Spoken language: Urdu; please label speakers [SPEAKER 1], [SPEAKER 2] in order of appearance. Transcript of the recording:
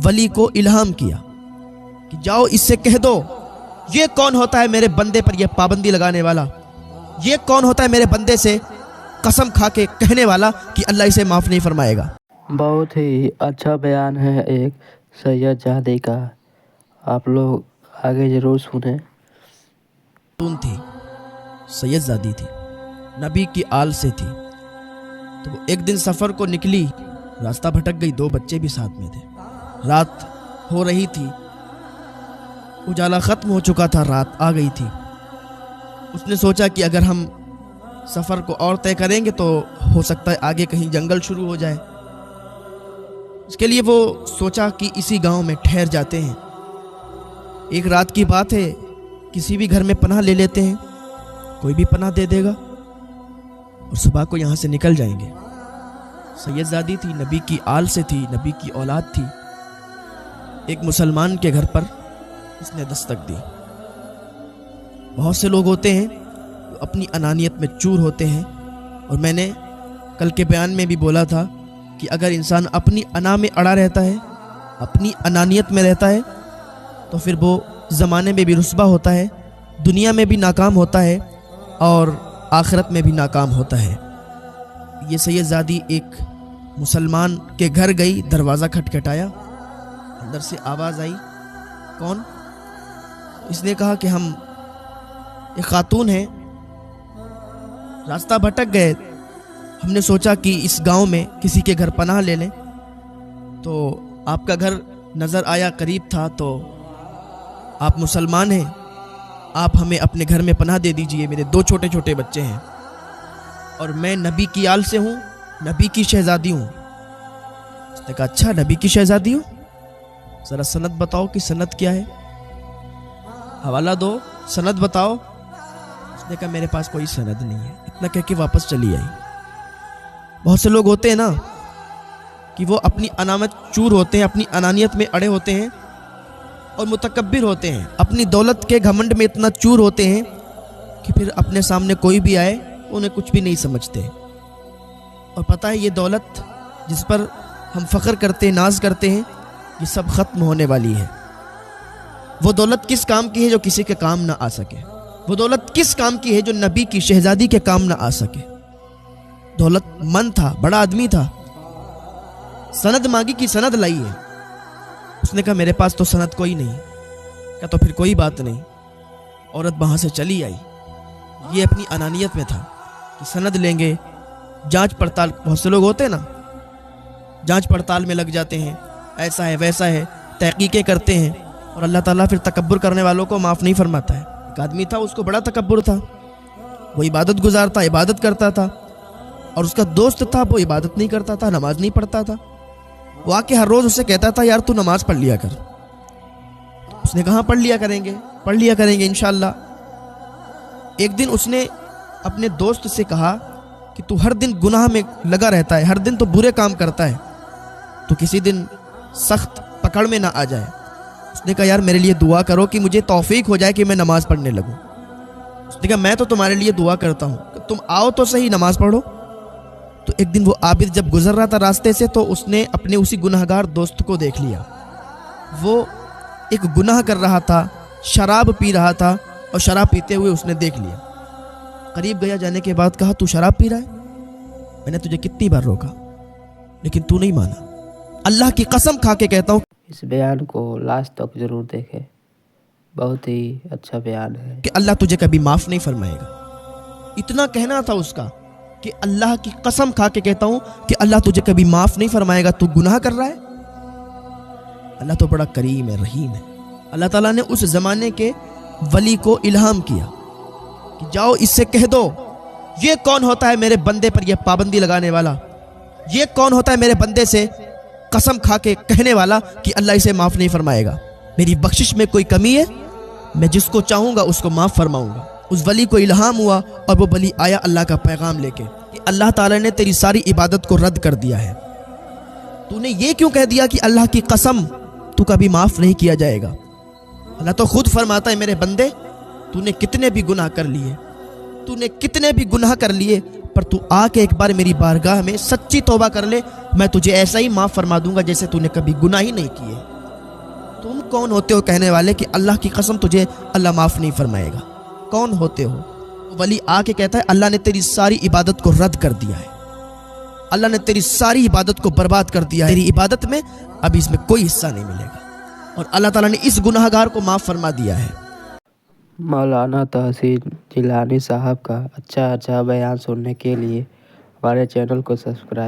[SPEAKER 1] ولی کو الہام کیا کہ جاؤ اس سے کہہ دو یہ کون ہوتا ہے میرے بندے پر یہ پابندی لگانے والا، یہ کون ہوتا ہے میرے بندے سے قسم کھا کے کہنے والا کہ اللہ اسے معاف نہیں فرمائے گا۔
[SPEAKER 2] بہت ہی اچھا بیان ہے ایک سید زادی کا، آپ لوگ آگے ضرور سنیں۔
[SPEAKER 1] تھی سید زادی تھی، نبی کی آل سے تھی، تو وہ ایک دن سفر کو نکلی، راستہ بھٹک گئی، 2 بچے بھی ساتھ میں تھے، رات ہو رہی تھی، اجالا ختم ہو چکا تھا، رات آ گئی تھی۔ اس نے سوچا کہ اگر ہم سفر کو اور طے کریں گے تو ہو سکتا ہے آگے کہیں جنگل شروع ہو جائے۔ اس کے لیے وہ سوچا کہ اسی گاؤں میں ٹھہر جاتے ہیں، ایک رات کی بات ہے، کسی بھی گھر میں پناہ لے لیتے ہیں، کوئی بھی پناہ دے دے گا اور صبح کو یہاں سے نکل جائیں گے۔ سید زادی تھی، نبی کی آل سے تھی، نبی کی اولاد تھی، ایک مسلمان کے گھر پر اس نے دستک دی۔ بہت سے لوگ ہوتے ہیں جو اپنی انانیت میں چور ہوتے ہیں، اور میں نے کل کے بیان میں بھی بولا تھا کہ اگر انسان اپنی انا میں اڑا رہتا ہے، اپنی انانیت میں رہتا ہے، تو پھر وہ زمانے میں بھی رسوا ہوتا ہے، دنیا میں بھی ناکام ہوتا ہے اور آخرت میں بھی ناکام ہوتا ہے۔ یہ سید زادی ایک مسلمان کے گھر گئی، دروازہ کھٹکھٹایا، اندر سے آواز آئی، کون؟ اس نے کہا کہ ہم ایک خاتون ہیں، راستہ بھٹک گئے، ہم نے سوچا کہ اس گاؤں میں کسی کے گھر پناہ لے لیں، تو آپ کا گھر نظر آیا، قریب تھا، تو آپ مسلمان ہیں، آپ ہمیں اپنے گھر میں پناہ دے دیجئے، میرے 2 چھوٹے چھوٹے بچے ہیں اور میں نبی کی آل سے ہوں، نبی کی شہزادی ہوں۔ اس نے کہا اچھا، نبی کی شہزادی ہوں، ذرا سند بتاؤ کہ سند کیا ہے، حوالہ دو، سند بتاؤ۔ اس نے کہا میرے پاس کوئی سند نہیں ہے، اتنا کہہ کے واپس چلی آئی۔ بہت سے لوگ ہوتے ہیں نا کہ وہ اپنی انامت چور ہوتے ہیں، اپنی انانیت میں اڑے ہوتے ہیں اور متکبر ہوتے ہیں، اپنی دولت کے گھمنڈ میں اتنا چور ہوتے ہیں کہ پھر اپنے سامنے کوئی بھی آئے انہیں کچھ بھی نہیں سمجھتے۔ اور پتہ ہے یہ دولت جس پر ہم فخر کرتے ہیں، ناز کرتے ہیں، یہ سب ختم ہونے والی ہے۔ وہ دولت کس کام کی ہے جو کسی کے کام نہ آ سکے؟ وہ دولت کس کام کی ہے جو نبی کی شہزادی کے کام نہ آ سکے؟ دولت مند تھا، بڑا آدمی تھا، سند مانگی کی سند لائی ہے۔ اس نے کہا میرے پاس تو سند کوئی نہیں۔ کہا تو پھر کوئی بات نہیں۔ عورت وہاں سے چلی آئی۔ یہ اپنی انانیت میں تھا کہ سند لیں گے، جانچ پڑتال، بہت سے لوگ ہوتے ہیں نا، جانچ پڑتال میں لگ جاتے ہیں، ایسا ہے ویسا ہے، تحقیقیں کرتے ہیں، اور اللہ تعالیٰ پھر تکبر کرنے والوں کو معاف نہیں فرماتا ہے۔ ایک آدمی تھا، اس کو بڑا تکبر تھا، وہ عبادت گزار تھا، عبادت کرتا تھا، اور اس کا دوست تھا، وہ عبادت نہیں کرتا تھا، نماز نہیں پڑھتا تھا۔ وہ آ کے ہر روز اسے کہتا تھا یار تو نماز پڑھ لیا کر۔ اس نے کہا پڑھ لیا کریں گے انشاءاللہ۔ ایک دن اس نے اپنے دوست سے کہا کہ تو ہر دن گناہ میں لگا رہتا ہے، ہر دن تو برے کام کرتا ہے، تو کسی دن سخت پکڑ میں نہ آ جائے۔ اس نے کہا یار میرے لیے دعا کرو کہ مجھے توفیق ہو جائے کہ میں نماز پڑھنے لگوں۔ اس نے کہا میں تو تمہارے لیے دعا کرتا ہوں کہ تم آؤ تو صحیح نماز پڑھو۔ تو ایک دن وہ عابد جب گزر رہا تھا راستے سے، تو اس نے اپنے اسی گناہگار دوست کو دیکھ لیا۔ وہ ایک گناہ کر رہا تھا، شراب پی رہا تھا، اور شراب پیتے ہوئے اس نے دیکھ لیا۔ قریب گیا، جانے کے بعد کہا تو شراب پی رہا ہے؟ میں نے تجھے کتنی بار روکا لیکن تو نہیں مانا۔ اللہ کی قسم کھا کے کہتا ہوں
[SPEAKER 2] اس بیان کو لاسٹ تک ضرور دیکھیں، بہت ہی اچھا بیان ہے
[SPEAKER 1] کہ اللہ تجھے کبھی معاف نہیں فرمائے گا۔ اتنا کہنا تھا اس کا کہ اللہ کی قسم کھا کے کہتا ہوں کہ اللہ تجھے کبھی معاف نہیں فرمائے گا، تو گناہ کر رہا ہے۔ اللہ تو بڑا کریم ہے، رحیم ہے۔ اللہ تعالیٰ نے اس زمانے کے ولی کو الہام کیا کہ جاؤ اس سے کہہ دو یہ کون ہوتا ہے میرے بندے پر یہ پابندی لگانے والا، یہ کون ہوتا ہے میرے بندے سے قسم کھا کے کہنے والا کہ اللہ اسے معاف نہیں فرمائے گا۔ میری بخشش میں کوئی کمی ہے، میں جس کو چاہوں گا اس کو معاف فرماؤں گا۔ اس ولی کو الہام ہوا اور وہ ولی آیا اللہ کا پیغام لے کے کہ اللہ تعالیٰ نے تیری ساری عبادت کو رد کر دیا ہے، تو نے یہ کیوں کہہ دیا کہ اللہ کی قسم تو کبھی معاف نہیں کیا جائے گا۔ اللہ تو خود فرماتا ہے میرے بندے تو نے کتنے بھی گناہ کر لیے، تو نے کتنے بھی گناہ کر لیے، پر تو آ کے ایک بار میری بارگاہ میں سچی توبہ کر لے، میں تجھے ایسا ہی معاف فرما دوں گا جیسے تو نے کبھی گناہ ہی نہیں کیے۔ تم کون ہوتے ہو کہنے والے کہ اللہ کی قسم تجھے اللہ معاف نہیں فرمائے گا؟ کون ہوتے ہو؟ ولی آ کے کہتا ہے اللہ نے تیری ساری عبادت کو رد کر دیا ہے، اللہ نے تیری ساری عبادت کو برباد کر دیا ہے، تیری عبادت میں اب اس میں کوئی حصہ نہیں ملے گا، اور اللہ تعالیٰ نے اس گناہ گار کو معاف فرما دیا ہے۔
[SPEAKER 2] مولانا تحسین جیلانی صاحب کا اچھا بیان سننے کے لیے ہمارے چینل کو سبسکرائب